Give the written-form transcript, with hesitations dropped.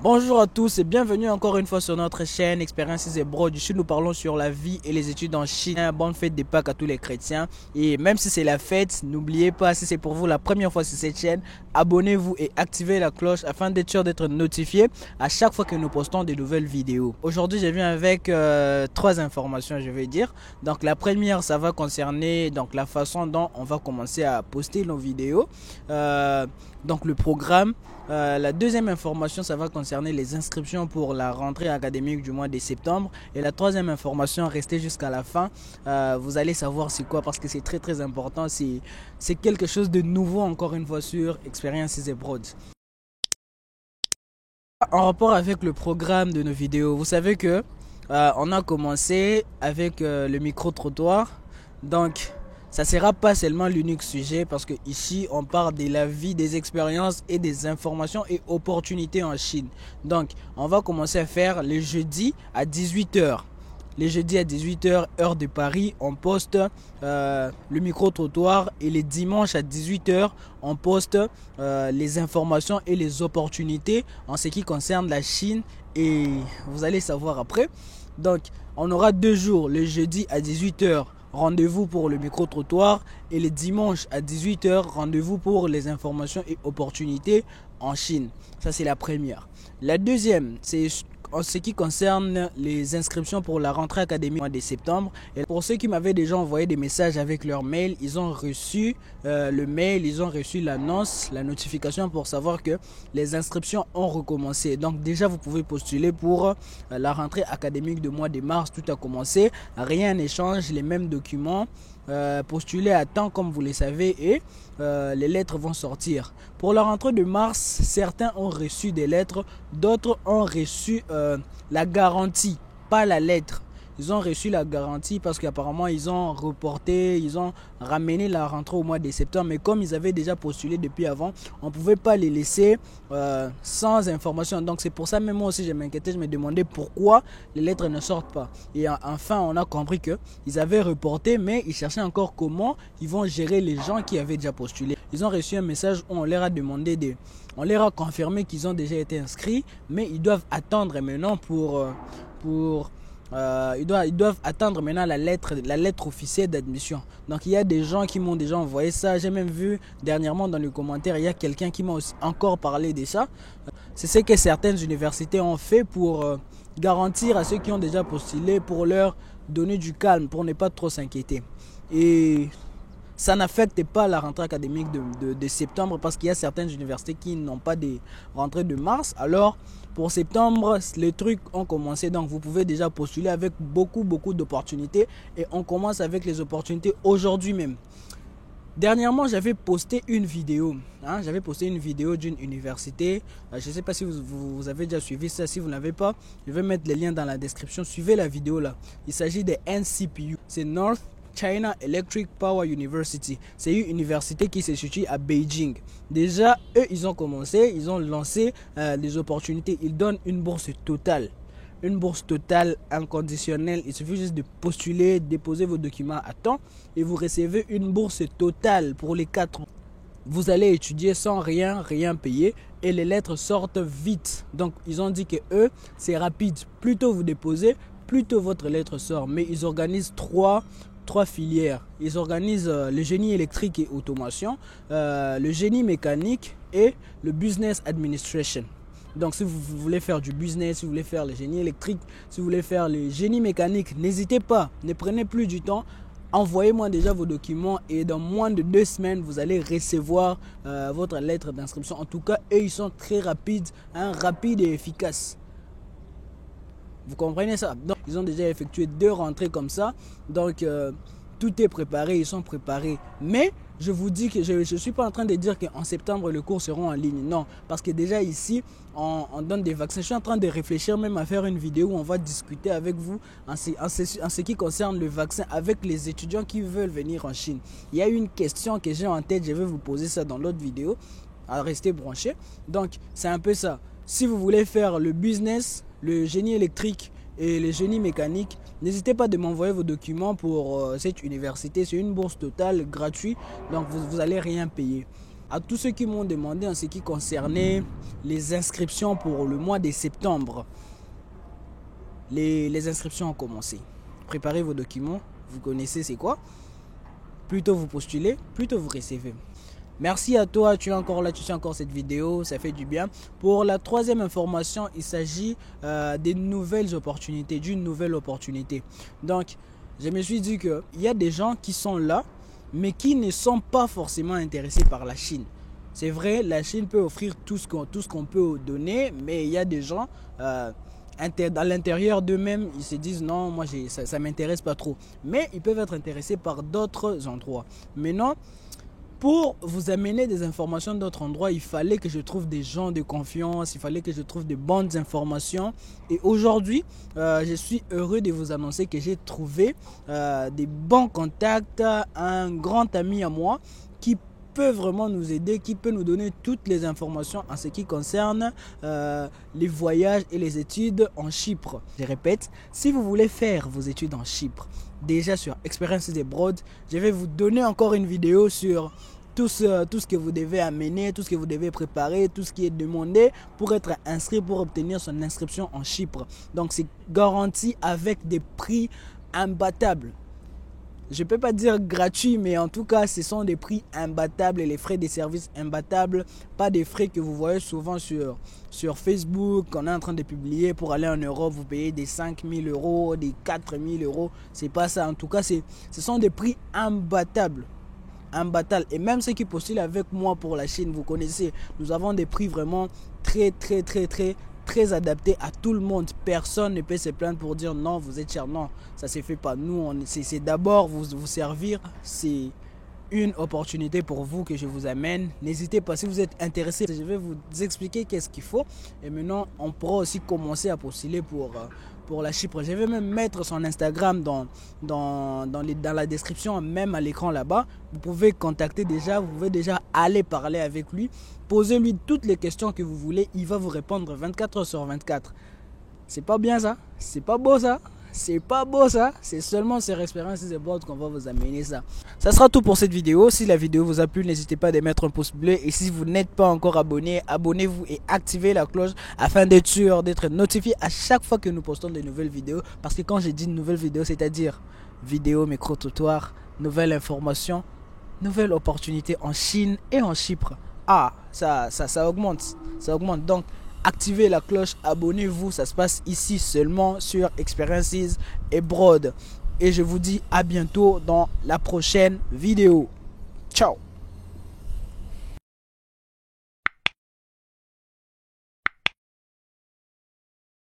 Bonjour à tous et bienvenue encore une fois sur notre chaîne Expériences et Bro. Ici nous parlons sur la vie et les études en Chine. Bonne fête de Pâques à tous les chrétiens. Et même si c'est la fête, n'oubliez pas, si c'est pour vous la première fois sur cette chaîne, abonnez-vous et activez la cloche afin d'être sûr d'être notifié à chaque fois que nous postons de nouvelles vidéos. Aujourd'hui je viens avec trois informations, je vais dire. Donc la première, ça va concerner la façon dont on va commencer à poster nos vidéos. Donc le programme. La deuxième information, ça va concerner les inscriptions pour la rentrée académique du mois de septembre. Et la troisième information, restez jusqu'à la fin. Vous allez savoir c'est quoi parce que c'est très important. C'est quelque chose de nouveau encore une fois sur Expériences et Broad. En rapport avec le programme de nos vidéos, vous savez que on a commencé avec le micro-trottoir. Donc ça ne sera pas seulement l'unique sujet parce que ici on parle de la vie, des expériences et des informations et opportunités en Chine. Donc on va commencer à faire les jeudis à 18h. Les jeudis à 18h, heure de Paris, on poste le micro-trottoir et les dimanches à 18h, on poste les informations et les opportunités en ce qui concerne la Chine et vous allez savoir après. Donc on aura 2 jours, le jeudi à 18h. Rendez-vous pour le micro-trottoir et le dimanche à 18h, rendez-vous pour les informations et opportunités en Chine. Ça, c'est la première. La deuxième, c'est en ce qui concerne les inscriptions pour la rentrée académique de septembre. Et pour ceux qui m'avaient déjà envoyé des messages avec leur mail, ils ont reçu le mail, ils ont reçu l'annonce, la notification pour savoir que les inscriptions ont recommencé. Donc déjà, vous pouvez postuler pour la rentrée académique de mois de mars. Tout a commencé, rien n'échange, les mêmes documents. Postuler à temps comme vous le savez et les lettres vont sortir. Pour la rentrée de mars, certains ont reçu des lettres, d'autres ont reçu la garantie, pas la lettre. Ils ont reçu la garantie parce qu'apparemment ils ont reporté, ils ont ramené la rentrée au mois de septembre. Mais comme ils avaient déjà postulé depuis avant, on ne pouvait pas les laisser sans information. Donc c'est pour ça même moi aussi je m'inquiétais, je me demandais pourquoi les lettres ne sortent pas. Et enfin on a compris qu'ils avaient reporté mais ils cherchaient encore comment ils vont gérer les gens qui avaient déjà postulé. Ils ont reçu un message où on leur a demandé on leur a confirmé qu'ils ont déjà été inscrits mais ils doivent attendre maintenant ils doivent attendre maintenant la lettre officielle d'admission. Donc il y a des gens qui m'ont déjà envoyé ça. J'ai même vu dernièrement dans les commentaires, il y a quelqu'un qui m'a aussi encore parlé de ça. C'est ce que certaines universités ont fait pour garantir à ceux qui ont déjà postulé, pour leur donner du calme, pour ne pas trop s'inquiéter. Et ça n'affecte pas la rentrée académique de septembre parce qu'il y a certaines universités qui n'ont pas de rentrée de mars. Alors pour septembre, les trucs ont commencé. Donc vous pouvez déjà postuler avec beaucoup d'opportunités. Et on commence avec les opportunités aujourd'hui même. Dernièrement, j'avais posté une vidéo. J'avais posté une vidéo d'une université. Je ne sais pas si vous avez déjà suivi ça. Si vous ne l'avez pas, je vais mettre les liens dans la description. Suivez la vidéo là. Il s'agit de NCPU. C'est North China Electric Power University. C'est une université qui se situe à Beijing. Déjà, eux, ils ont commencé, ils ont lancé des opportunités. Ils donnent une bourse totale. Une bourse totale inconditionnelle. Il suffit juste de postuler, déposer vos documents à temps et vous recevez une bourse totale pour les 4 ans. Vous allez étudier sans rien payer et les lettres sortent vite. Donc, ils ont dit que eux, c'est rapide. Plus tôt vous déposez, plus tôt votre lettre sort. Mais ils organisent trois filières. Ils organisent le génie électrique et automation, le génie mécanique et le business administration. Donc si vous voulez faire du business, si vous voulez faire le génie électrique, si vous voulez faire le génie mécanique, n'hésitez pas, ne prenez plus du temps. Envoyez-moi déjà vos documents et dans moins de 2 semaines, vous allez recevoir votre lettre d'inscription. En tout cas, eux, ils sont très rapides, rapides et efficaces. Vous comprenez ça? Donc, ils ont déjà effectué 2 rentrées comme ça. Donc, tout est préparé, ils sont préparés. Mais, je vous dis que je ne suis pas en train de dire qu'en septembre, les cours seront en ligne. Non, parce que déjà ici, on donne des vaccins. Je suis en train de réfléchir même à faire une vidéo où on va discuter avec vous en ce qui concerne le vaccin avec les étudiants qui veulent venir en Chine. Il y a une question que j'ai en tête, je vais vous poser ça dans l'autre vidéo. À rester branché. Donc, c'est un peu ça. Si vous voulez faire le business, le génie électrique et le génie mécanique, n'hésitez pas de m'envoyer vos documents pour cette université. C'est une bourse totale gratuite, donc vous n'allez rien payer. à tous ceux qui m'ont demandé en ce qui concernait les inscriptions pour le mois de septembre. Les inscriptions ont commencé. Préparez vos documents, vous connaissez c'est quoi. Plus tôt vous postulez, plus tôt vous recevez. Merci à toi, tu es encore là, tu suis encore cette vidéo, ça fait du bien. Pour la troisième information, il s'agit d'une nouvelle opportunité. Donc, je me suis dit qu'il y a des gens qui sont là, mais qui ne sont pas forcément intéressés par la Chine. C'est vrai, la Chine peut offrir tout ce qu'on peut donner, mais il y a des gens à l'intérieur d'eux-mêmes, ils se disent non, moi ça ne m'intéresse pas trop. Mais ils peuvent être intéressés par d'autres endroits. Maintenant, pour vous amener des informations d'autres endroits, il fallait que je trouve des gens de confiance, il fallait que je trouve de bonnes informations. Et aujourd'hui, je suis heureux de vous annoncer que j'ai trouvé des bons contacts, un grand ami à moi qui peut vraiment nous aider, qui peut nous donner toutes les informations en ce qui concerne les voyages et les études en Chypre. Je répète, si vous voulez faire vos études en Chypre, déjà sur Experiences Abroad, je vais vous donner encore une vidéo sur tout ce que vous devez amener, tout ce que vous devez préparer, tout ce qui est demandé pour être inscrit, pour obtenir son inscription en Chypre. Donc c'est garanti avec des prix imbattables. Je ne peux pas dire gratuit, mais en tout cas, ce sont des prix imbattables et les frais de service imbattables. Pas des frais que vous voyez souvent sur Facebook, qu'on est en train de publier pour aller en Europe. Vous payez des 5 000 euros, des 4 000 euros. C'est pas ça. En tout cas, ce sont des prix imbattables. Et même ceux qui postulent avec moi pour la Chine, vous connaissez, nous avons des prix vraiment très adapté à tout le monde. Personne ne peut se plaindre pour dire non, vous êtes cher. Non, ça ne se fait pas. Nous, c'est d'abord vous servir. C'est une opportunité pour vous que je vous amène. N'hésitez pas, si vous êtes intéressé, je vais vous expliquer qu'est-ce qu'il faut. Et maintenant, on pourra aussi commencer à postuler pour la Chypre. Je vais même mettre son Instagram dans la description, même à l'écran là-bas. Vous pouvez contacter déjà, vous pouvez déjà aller parler avec lui. Posez-lui toutes les questions que vous voulez. Il va vous répondre 24 heures sur 24. C'est pas bien ça? C'est pas beau ça? C'est pas beau ça? C'est seulement sur Experiences Abroad qu'on va vous amener ça. Ça sera tout pour cette vidéo. Si la vidéo vous a plu, n'hésitez pas à mettre un pouce bleu. Et si vous n'êtes pas encore abonné, abonnez-vous et activez la cloche afin d'être sûr, d'être notifié à chaque fois que nous postons de nouvelles vidéos. Parce que quand je dis nouvelles vidéos, c'est-à-dire vidéo, micro-trottoir, nouvelles informations, nouvelles opportunités en Chine et en Chypre. Ah, ça augmente. Ça augmente. Donc, activez la cloche, abonnez-vous, ça se passe ici seulement sur Experiences Abroad. Et je vous dis à bientôt dans la prochaine vidéo. Ciao.